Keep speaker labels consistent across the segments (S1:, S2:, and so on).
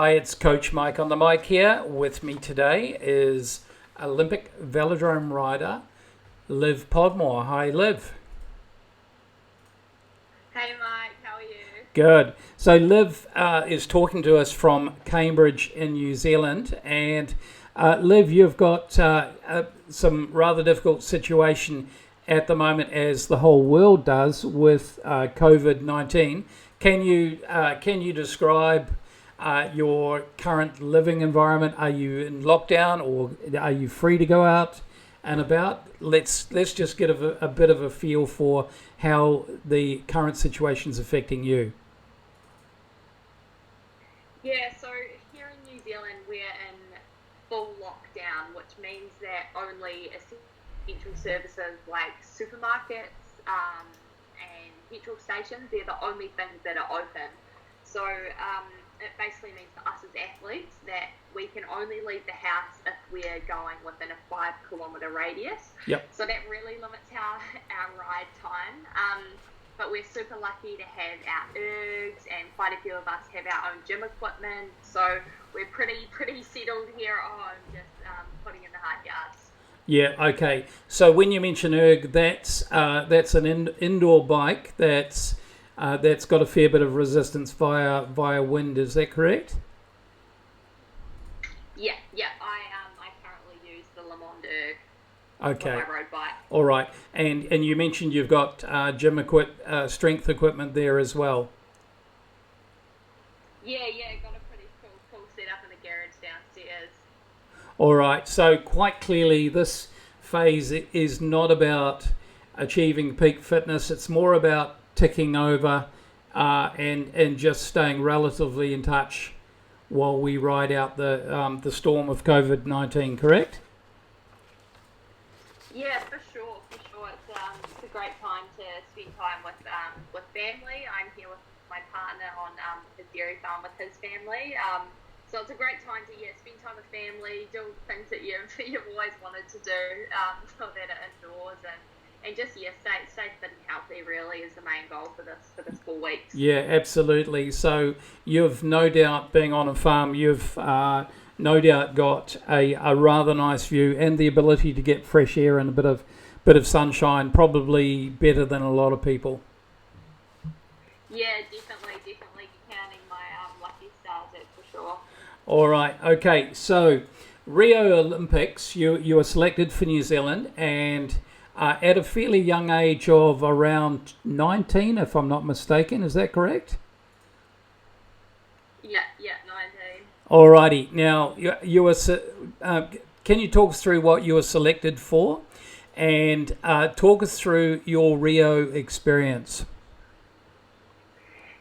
S1: Hi, it's Coach Mike on the mic here. With me today is Olympic velodrome rider Liv Podmore. Hi, Liv.
S2: Hey Mike, how are you?
S1: Good. So Liv is talking to us from Cambridge in New Zealand, and Liv, you've got some rather difficult situation at the moment, as the whole world does with COVID-19. Can you describe your current living environment? Are you in lockdown, or are you free to go out and about? Let's just get a bit of a feel for how the current situation is affecting you.
S2: Yeah, so here in New Zealand we're in full lockdown, which means that only essential services like supermarkets and petrol stations, they're the only things that are open. So it basically means for us as athletes that we can only leave the house if we're going within a 5 kilometre radius.
S1: Yep.
S2: So that really limits our ride time. But we're super lucky to have our ergs, and quite a few of us have our own gym equipment. So we're pretty settled here at home, just putting in the hard yards.
S1: Yeah. Okay. So when you mention erg, that's an indoor bike that's got a fair bit of resistance via wind. Is that correct?
S2: Yeah. I currently use the Le Monde erg
S1: Okay.
S2: for my road bike.
S1: All right. And you mentioned you've got strength equipment there as well.
S2: Yeah, got a pretty cool setup in the garage downstairs.
S1: All right. So quite clearly, this phase is not about achieving peak fitness. It's more about ticking over and just staying relatively in touch while we ride out the storm of COVID-19. Correct?
S2: Yeah, for sure. It's a great time to spend time with family. I'm here with my partner on his dairy farm with his family. So it's a great time to spend time with family, do things that you've always wanted to do, so that are indoors, and just stay fit and healthy. Really is the main goal for this 4 weeks.
S1: Yeah, absolutely. So you've no doubt, being on a farm, you've no doubt got a rather nice view and the ability to get fresh air and a bit of sunshine, probably better than a lot of people.
S2: Yeah, definitely counting my lucky stars, that's for sure.
S1: All right. Okay. So Rio Olympics, you were selected for New Zealand, and at a fairly young age of around 19, if I'm not mistaken. Is that correct?
S2: Yeah, 19.
S1: Alrighty. Now, you were. Can you talk us through what you were selected for, and talk us through your Rio experience?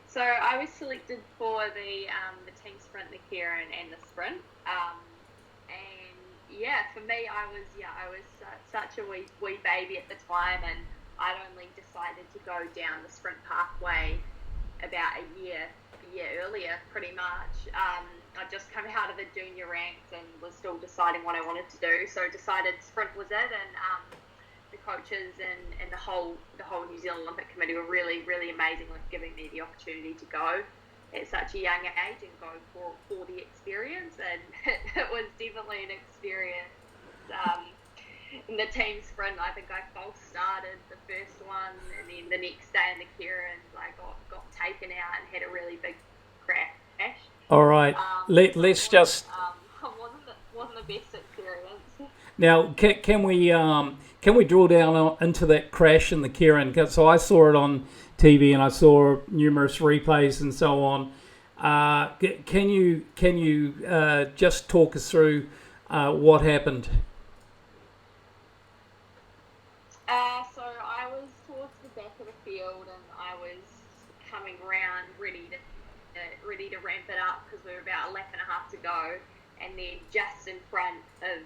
S2: So I was selected for the team sprint, the Kieran, and the sprint. And yeah, for me, I was such a wee baby at the time, and I'd only decided to go down the sprint pathway about a year earlier, pretty much. I'd just come out of the junior ranks and was still deciding what I wanted to do. So decided sprint was it, and the coaches and the whole New Zealand Olympic Committee were really amazing with giving me the opportunity to go at such a young age and go for the experience. And it was definitely an experience. In the team sprint, I think I false started the first one, and then the next day in the Kieran, I got taken out and had a really big crash.
S1: All right. Let's just.
S2: Wasn't the best experience.
S1: Now, can we drill down into that crash in the Kieran? So I saw it on TV and I saw numerous replays and so on. Can you just talk us through what happened?
S2: So I was towards the back of the field, and I was coming round ready to ramp it up because we were about a lap and a half to go, and then just in front of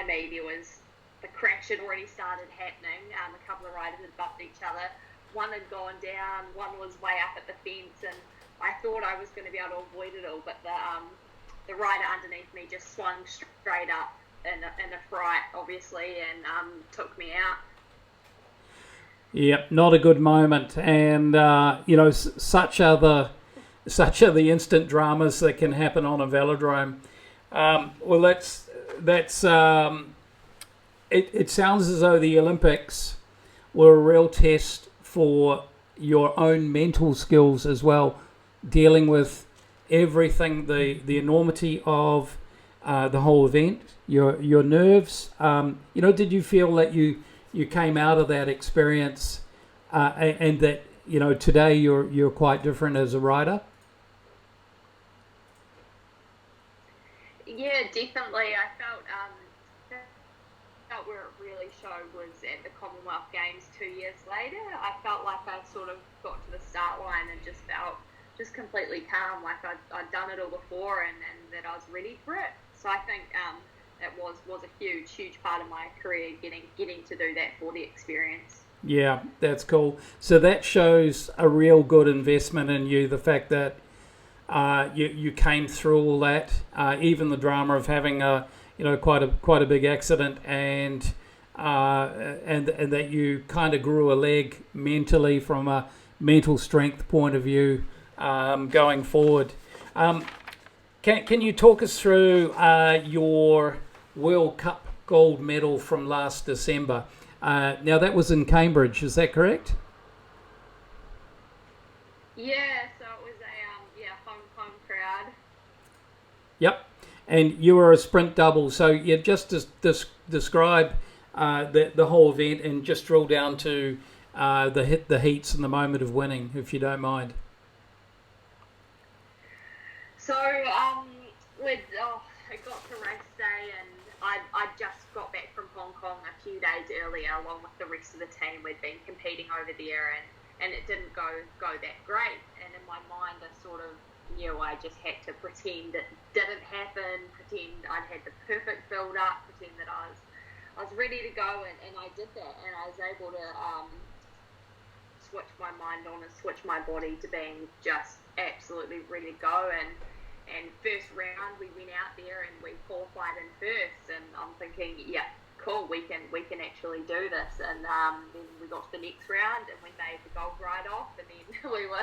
S2: me there was the crash had already started happening. A couple of riders had bumped each other. One had gone down, one was way up at the fence, and I thought I was going to be able to avoid it all, but the rider underneath me just swung straight up in a fright, obviously, and took me out.
S1: Yep, not a good moment, and such are such are the instant dramas that can happen on a velodrome. Well, it sounds as though the Olympics were a real test for your own mental skills as well, dealing with everything, the enormity of the whole event, your nerves. Did you feel that you came out of that experience and that today you're quite different as a rider?
S2: Yeah, definitely. I felt where it really showed was at the Commonwealth Games 2 years later. I felt like I sort of got to the start line and just felt just completely calm, like I'd done it all before and that I was ready for it. So I think that was a huge part of my career, getting to do that for the experience.
S1: Yeah, that's cool. So that shows a real good investment in you, the fact that you came through all that, even the drama of having quite a big accident, and that you kind of grew a leg mentally from a mental strength point of view going forward. Can you talk us through your World Cup gold medal from last December? Now that was in Cambridge, is that correct?
S2: Yeah, so it was a home crowd.
S1: Yep, and you were a sprint double. So yeah, just describe the whole event and just drill down to the heats and the moment of winning, if you don't mind.
S2: So it got to race day, and I just got back from Hong Kong a few days earlier, along with the rest of the team. We'd been competing over there, and it didn't go that great. And in my mind, I sort of knew I just had to pretend it didn't happen, pretend I'd had the perfect build up, pretend that I was ready to go, and I did that, and I was able to switch my mind on and switch my body to being just absolutely ready to go. And first round we went out there and we qualified in first, and I'm thinking, yeah, cool, we can actually do this. And then we got to the next round and we made the gold ride off, and then we were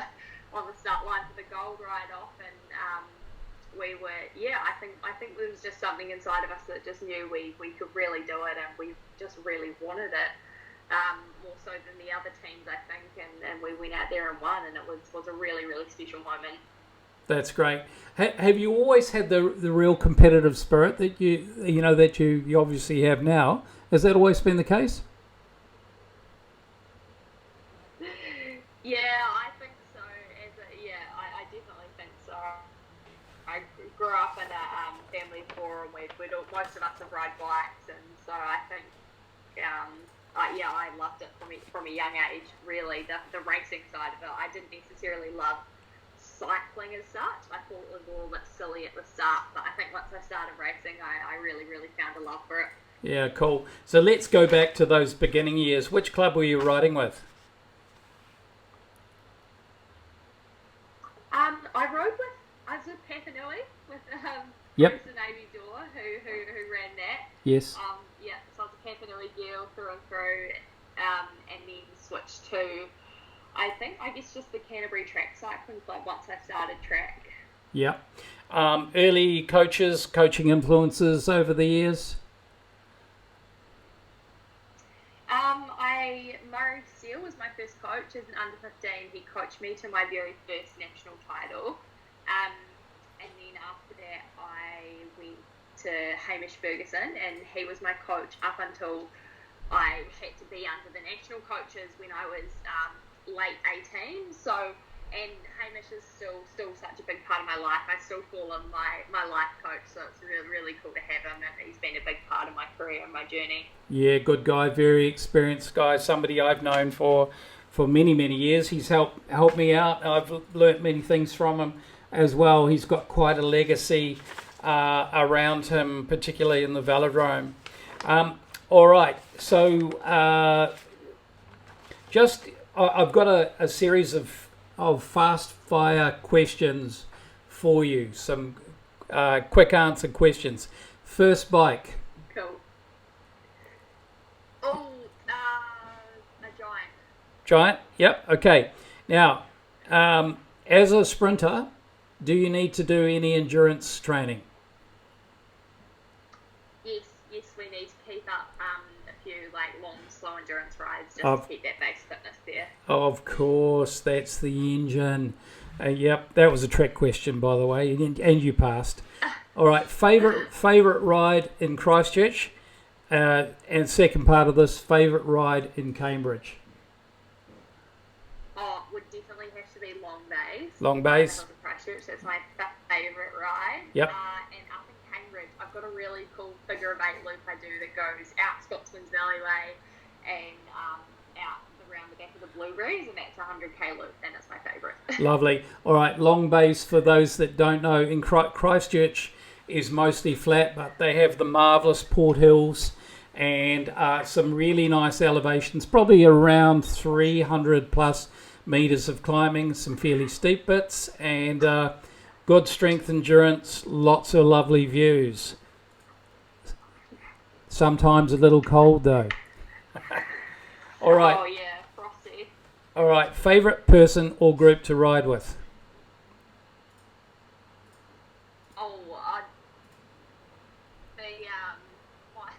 S2: on the start line for the gold ride off, and we were, I think there was just something inside of us that just knew we could really do it, and we just really wanted it, more so than the other teams, I think, and we went out there and won, and it was a really, really special moment.
S1: That's great. Have you always had the real competitive spirit that you obviously have now? Has that always been the case?
S2: Yeah, I think so. I definitely think so. I grew up in a family of four, and most of us have ride bikes, and so I think, I loved it from a young age. Really, the racing side of it. I didn't necessarily love cycling as such. I thought it was a little bit silly at the start, but I think once I started racing, I really, really found a love for it.
S1: Yeah, cool. So let's go back to those beginning years. Which club were you riding with?
S2: I was with Papanui with
S1: Yep.
S2: Bruce and Amy Dorr, who ran that.
S1: Yes.
S2: So I was a Papanui girl through and through, and then switched to, I guess just the Canterbury Track Cycling Club once I started track.
S1: Yeah. Early coaching influences over the years?
S2: Murray Steele was my first coach as an under-15. He coached me to my very first national title. And then after that, I went to Hamish Ferguson, and he was my coach up until I had to be under the national coaches when I was late 18. So, and Hamish is still such a big part of my life. I still call him my life coach, so it's really, really cool to have him, and he's been a big part of my career and my journey. Yeah,
S1: good guy, very experienced guy, somebody I've known for many, many years. He's helped me out. I've learnt many things from him as well. He's got quite a legacy around him, particularly in the velodrome. All right, so I've got a series of fast fire questions for you. Some quick answer questions. First bike.
S2: Cool. Oh, a giant.
S1: Giant. Yep. Okay. Now, as a sprinter, Do you need to do any endurance training?
S2: Yes, we need to keep up a few like long, slow endurance rides just
S1: Of-
S2: to keep that base fitness there.
S1: Of course, that's the engine. Yep, that was a trick question, by the way, and you passed. All right, favorite ride in Christchurch, and second part of this, favorite ride in Cambridge.
S2: Oh, would definitely have to be Long Bays.
S1: Long Bays.
S2: Christchurch, that's my favourite ride.
S1: Yep.
S2: And up in Cambridge, I've got a really cool figure of 8 loop I do that goes out Scotsman's Valley Way and out around the back of the Blueberries, and that's a 100k loop, and it's my favourite.
S1: Lovely. All right, Long Bays, for those that don't know, in Christchurch is mostly flat, but they have the marvellous Port Hills and some really nice elevations, probably around 300 plus metres of climbing, some fairly steep bits, and good strength endurance, lots of lovely views. Sometimes a little cold though. All right.
S2: Oh yeah, frosty.
S1: All right, favourite person or group to ride with?
S2: Oh, I'd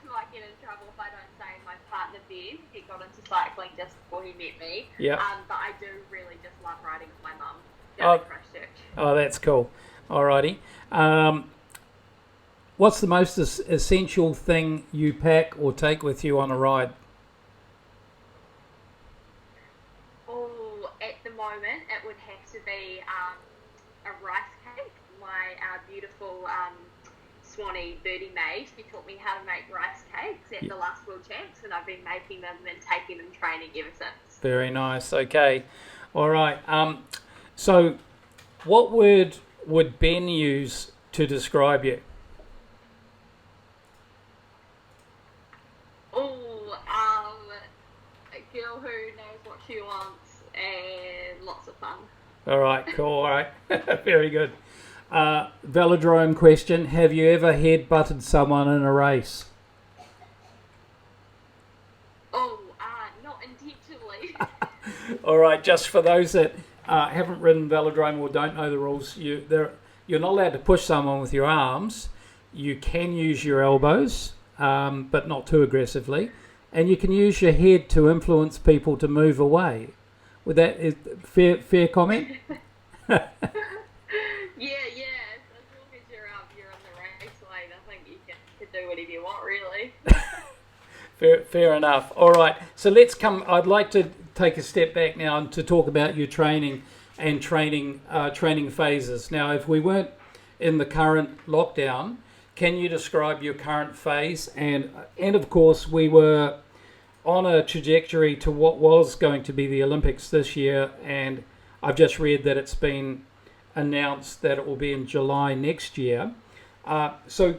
S2: might get in trouble if I don't say my partner Ben. He got into cycling just before he met me.
S1: Yeah.
S2: But I do really just love riding with my mum
S1: Oh.
S2: down in Christchurch.
S1: Oh, that's cool. Alrighty. What's the most essential thing you pack or take with you on a ride?
S2: Oh, at the moment, it would have to be a rice cake. My beautiful Swanee birdie made. He taught me how to make rice cakes at the last World Champs, and I've been making them and taking them training ever since.
S1: Very nice. Okay. All right. So, what word would Ben use to describe you?
S2: A girl who knows what she wants and lots of fun.
S1: All right. Cool. All right. Very good. Velodrome question. Have you ever head-butted someone in a race?
S2: Not intentionally.
S1: All right. Just for those that haven't ridden velodrome or don't know the rules, you're not allowed to push someone with your arms. You can use your elbows, but not too aggressively, and you can use your head to influence people to move away. Would that is fair comment?
S2: Yeah. As long as you're in the race lane, I think you can do whatever you want, really.
S1: Fair enough. All right. So let's come. I'd like to take a step back now and to talk about your training and training phases. Now, if we weren't in the current lockdown, can you describe your current phase? And of course, we were on a trajectory to what was going to be the Olympics this year, and I've just read that it's been announced that it will be in July next year. So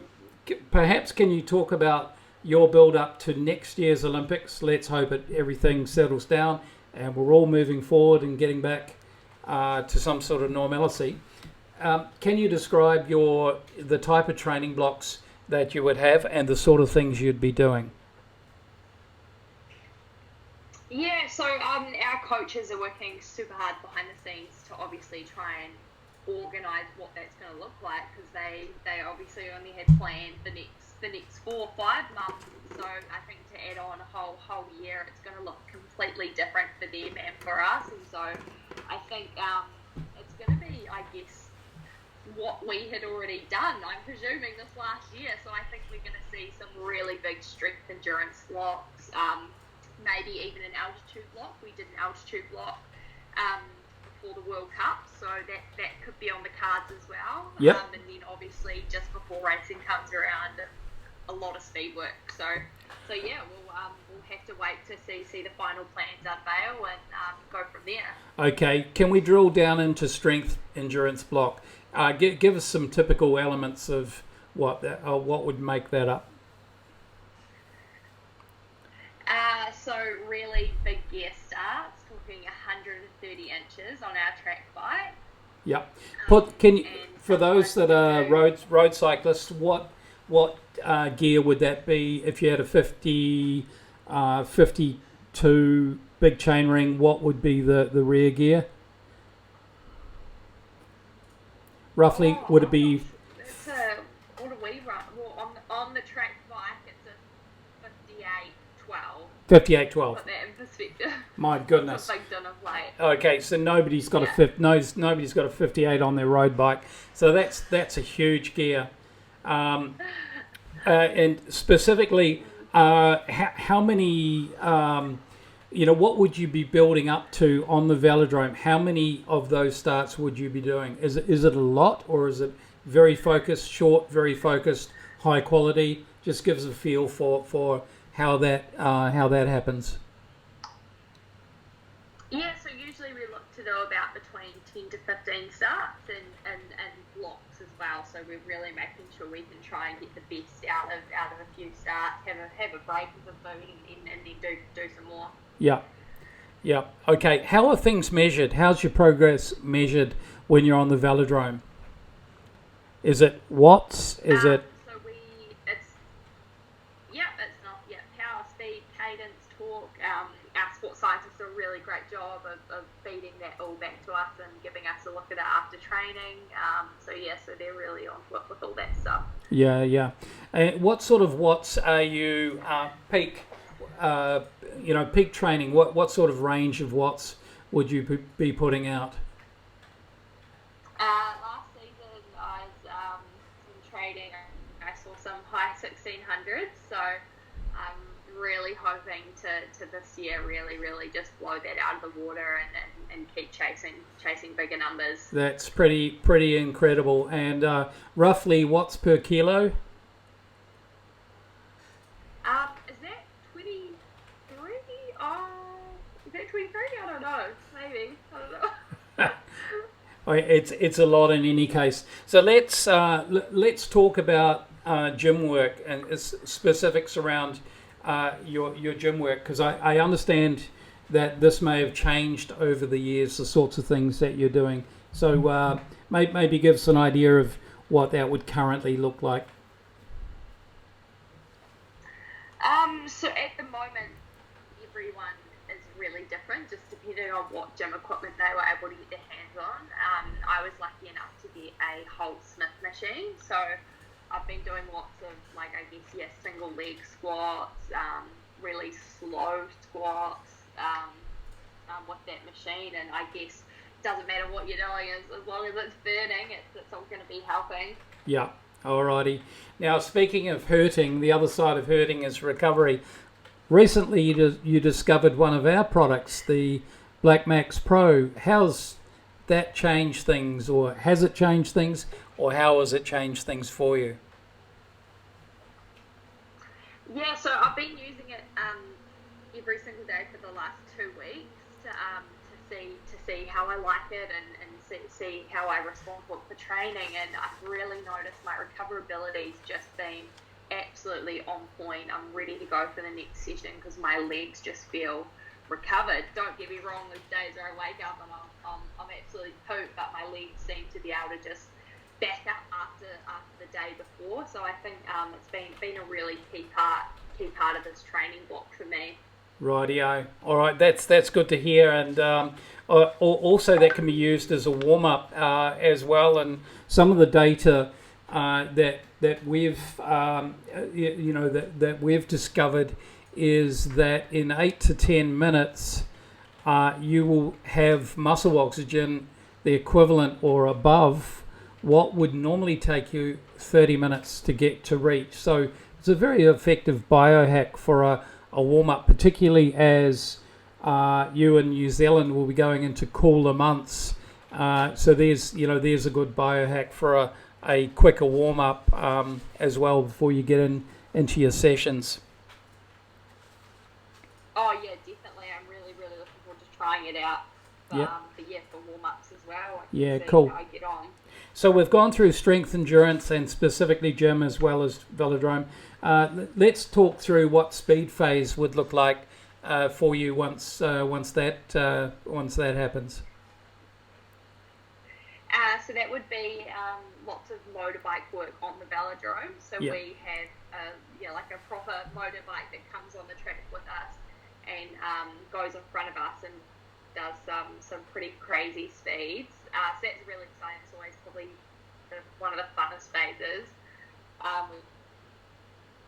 S1: perhaps can you talk about your build up to next year's Olympics? Let's hope everything settles down and we're all moving forward and getting back to some sort of normalcy. Can you describe the type of training blocks that you would have and the sort of things you'd be doing?
S2: Yeah, so our coaches are working super hard behind the scenes to obviously try and organise what that's going to look like, because they obviously only had planned the next 4 or 5 months. So I think to add on a whole year, it's going to look completely different for them and for us. And so I think it's going to be, I guess, what we had already done, I'm presuming, this last year. So I think we're going to see some really big strength endurance blocks, maybe even an altitude block. We did an altitude block before the World Cup, so that could be on the cards as well.
S1: Yep.
S2: And then obviously just before racing comes around, a lot of speed work. So yeah, we'll have to wait to see the final plans unveil and go from there.
S1: Okay, can we drill down into strength endurance block? Give us some typical elements of what would make that up.
S2: So really big gear starts, talking 130 inches on our track bike.
S1: Yep. For those that are road cyclists, what gear would that be? If you had a 52 big chain ring, what would be the rear gear? roughly, would it be
S2: It's what do we run? Well, on the track bike, it's a 58-12.
S1: 58-12?
S2: Put that in perspective.
S1: My goodness.
S2: It's a big done of late.
S1: Okay, so nobody's got nobody's got a 58 on their road bike. So that's a huge gear. And specifically, how many, what would you be building up to on the velodrome? How many of those starts would you be doing? Is it a lot, or is it very focused, short, very focused, high quality? Just gives a feel for how that happens.
S2: Yeah, so usually we look to do about between 10 to 15 starts and blocks as well. So we're really making sure we can try and get the best out of a few starts, have a break with the food, and then do some more. Yeah.
S1: Yeah. Okay. How are things measured? How's your progress measured when you're on the velodrome? Is it watts? Is it?
S2: So it's not power, speed, cadence, torque. Our sports scientists do a really great job of feeding that all back to us and giving us a look at it after training. So they're really on with all that stuff.
S1: Yeah. And what sort of watts are you peak? Peak training. What sort of range of watts would you be putting out?
S2: Last season, I was in trading. I saw some high 1600s. So I'm really hoping to this year really just blow that out of the water and keep chasing bigger numbers.
S1: That's pretty incredible. And roughly watts per kilo?
S2: Is that 23? Is that 23? I don't know. Maybe. I don't know.
S1: It's a lot in any case. So let's talk about gym work and specifics around your gym work, because I understand that this may have changed over the years, the sorts of things that you're doing. So maybe give us an idea of what that would currently look like.
S2: So at the moment, everyone is really different, just depending on what gym equipment they were able to get their hands on. I was lucky enough to get a Holt Smith machine, so I've been doing lots of single leg squats, really slow squats with that machine, and I guess it doesn't matter what you're doing, as long as it's burning, it's all going to be helping.
S1: Yeah. Alrighty. Now, speaking of hurting, the other side of hurting is recovery. Recently, you discovered one of our products, the Black Max Pro. How's that changed things, or has it changed things, or how has it changed things for you?
S2: Yeah, so I've been using it every single day for the last 2 weeks to see how I like it and see how I respond for training, and I've really noticed my recoverability's just been absolutely on point. I'm ready to go for the next session because my legs just feel recovered. Don't get me wrong, there's days where I wake up and I'm absolutely pooped, but my legs seem to be able to just back up after the day before. So I think it's been a really key part of this training block for me.
S1: Rightio. All right, that's good to hear, and also that can be used as a warm up as well. And some of the data that we've that we've discovered is that in 8 to 10 minutes you will have muscle oxygen the equivalent or above what would normally take you 30 minutes to get to reach. So it's a very effective biohack for a warm-up, particularly as you in New Zealand will be going into cooler months. So there's a good biohack for a quicker warm-up as well before you get into your sessions.
S2: Oh yeah, definitely. I'm really looking forward to trying it out. For warm-ups as well.
S1: Yeah, cool.
S2: How I get on.
S1: So we've gone through strength, endurance, and specifically gym as well as velodrome. Let's talk through what speed phase would look like for you once that happens.
S2: So that would be lots of motorbike work on the velodrome. So we have like a proper motorbike that comes on the track with us and goes in front of us and does some pretty crazy speeds. So that's really exciting. It's always probably one of the funnest phases. We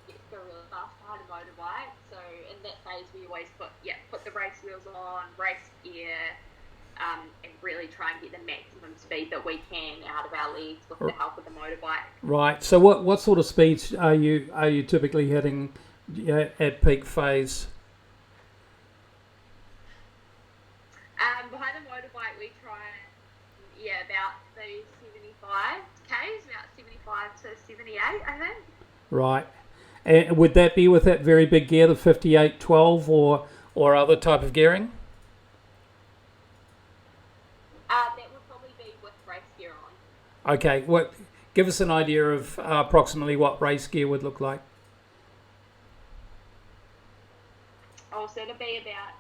S2: get to go really fast behind a motorbike. So in that phase, we always put the race wheels on, race gear, and really try and get the maximum speed that we can out of our legs with the help of the motorbike.
S1: Right. So what sort of speeds are you typically hitting at peak phase?
S2: Behind the motorbike, we try about the 75 k's, about 75 to 78, I think.
S1: Right. And would that be with that very big gear, the 5812, or other type of gearing?
S2: That would probably be with race gear on.
S1: Okay. Give us an idea of approximately what race gear would look like.
S2: Oh, so it'll be about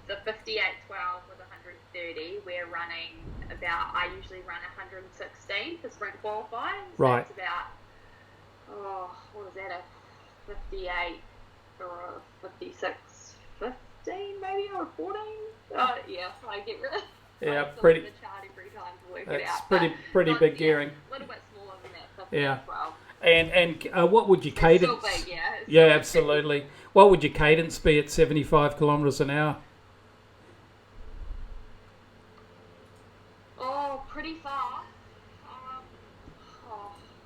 S2: the 5812 with 130. We're running I usually run 116 for sprint qualifying. So
S1: right.
S2: It's about what is that, a 58 or a 56, 15 maybe, or 14? Yeah, I get really.
S1: Yeah,
S2: pretty. The chart every time to work it out.
S1: Pretty big gearing.
S2: A little bit smaller than that. 15,
S1: yeah.
S2: 12.
S1: And what would your cadence?
S2: It's still big, yeah.
S1: Yeah, absolutely. What would your cadence be at 75 kilometres an hour?
S2: Oh, pretty fast.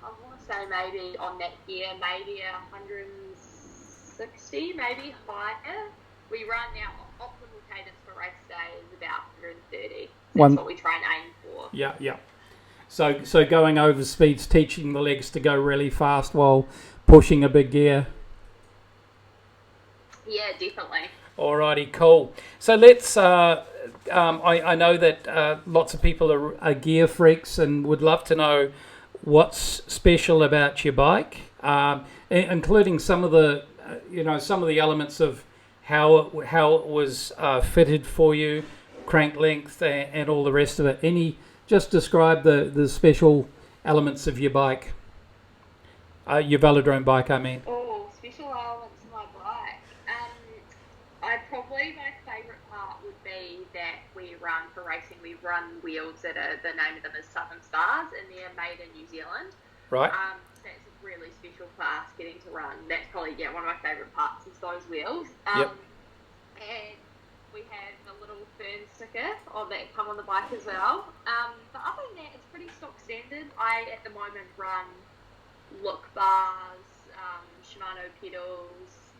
S2: I want to say maybe on that gear, maybe 160, maybe higher. We run now, optimal cadence for race day is about 130. That's what we try and aim for.
S1: Yeah. So going over speeds, teaching the legs to go really fast while pushing a big gear.
S2: Yeah, definitely.
S1: Alrighty, cool. So let's. I know that lots of people are gear freaks and would love to know what's special about your bike, including some of the elements of how it was fitted for you, crank length, and all the rest of it. Just describe the special elements of your bike, your velodrome bike, I mean.
S2: Oh, special elements of my bike. My favourite part would be that we run for racing. We run wheels that are, the name of them is Southern Stars, and they're made in New Zealand.
S1: Right.
S2: So that's a really special class getting to run. That's probably one of my favourite parts is those wheels.
S1: Yep.
S2: And we have a little fern sticker that come on the bike as well. But other than that, it's pretty stock standard. I, at the moment, run look bars, Shimano pedals,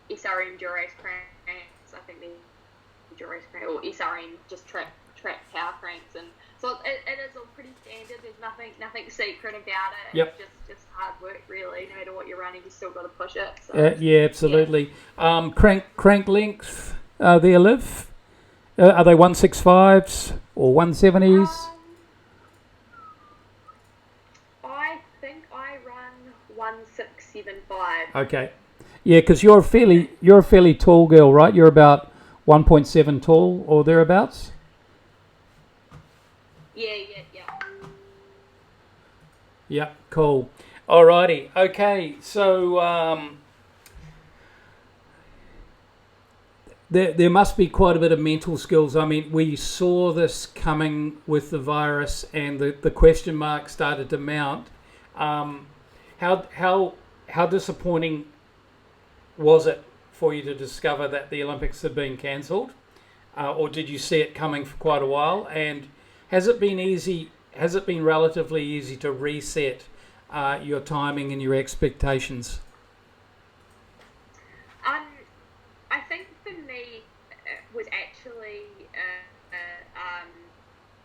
S2: SRM Dura-Ace cranks. I think the Dura-Ace crank, or SRM just track power cranks, and so it is all pretty standard. There's nothing secret about it.
S1: Yep.
S2: It's just hard work, really. No matter what you're running, you still got to push it.
S1: So, yeah, absolutely. Yeah. Crank length there, Liv? Are they 165s or 170s?
S2: I think I run 1675.
S1: Okay. Yeah, because you're a fairly tall girl, right? You're about 1.7 tall or thereabouts.
S2: Yeah.
S1: Yeah, cool. Alrighty. Okay, so there must be quite a bit of mental skills. I mean, we saw this coming with the virus, and the question mark started to mount. How disappointing was it for you to discover that the Olympics had been cancelled, or did you see it coming for quite a while? And has it been easy? Has it been relatively easy to reset your timing and your expectations?
S2: I think for me it was actually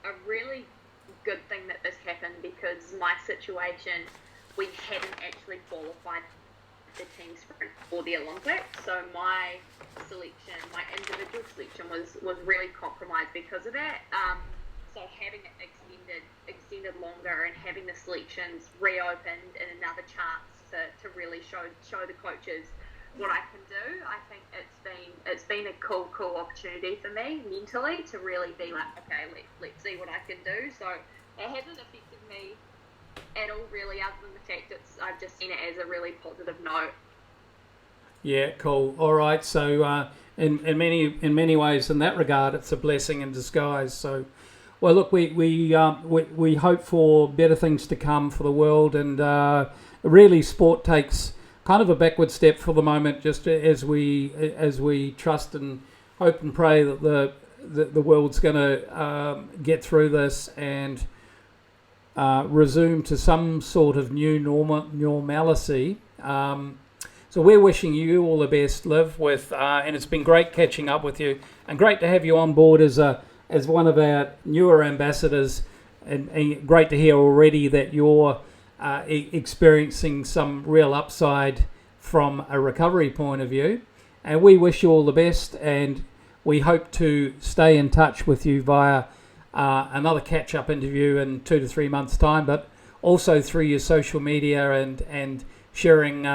S2: a really good thing that this happened, because my situation, we hadn't actually qualified the team sprint for the Olympics, so my individual selection was really compromised because of that. So having it extended longer and having the selections reopened and another chance to really show the coaches what I can do, I think it's been a cool opportunity for me mentally to really be like, okay, let's see what I can do. So it hasn't affected me at all, really, other than the fact I've just seen it as a really positive note.
S1: Yeah, cool. All right. So in many ways, in that regard, it's a blessing in disguise. So Well, look, we hope for better things to come for the world, and really, sport takes kind of a backward step for the moment, just as we trust and hope and pray that the world's going to get through this and resume to some sort of new normalcy. So we're wishing you all the best, Liv, and it's been great catching up with you, and great to have you on board as one of our newer ambassadors, and great to hear already that you're experiencing some real upside from a recovery point of view. And we wish you all the best, and we hope to stay in touch with you via another catch-up interview in 2 to 3 months' time, but also through your social media and sharing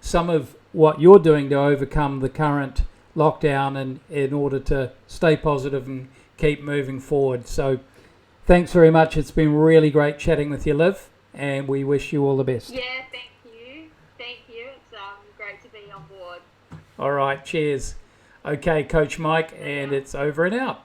S1: some of what you're doing to overcome the current lockdown and in order to stay positive and keep moving forward. So thanks very much. It's been really great chatting with you, Liv, and we wish you all the best.
S2: Yeah, thank you. It's great to be on board.
S1: All right, cheers. Okay, Coach Mike, and it's over and out.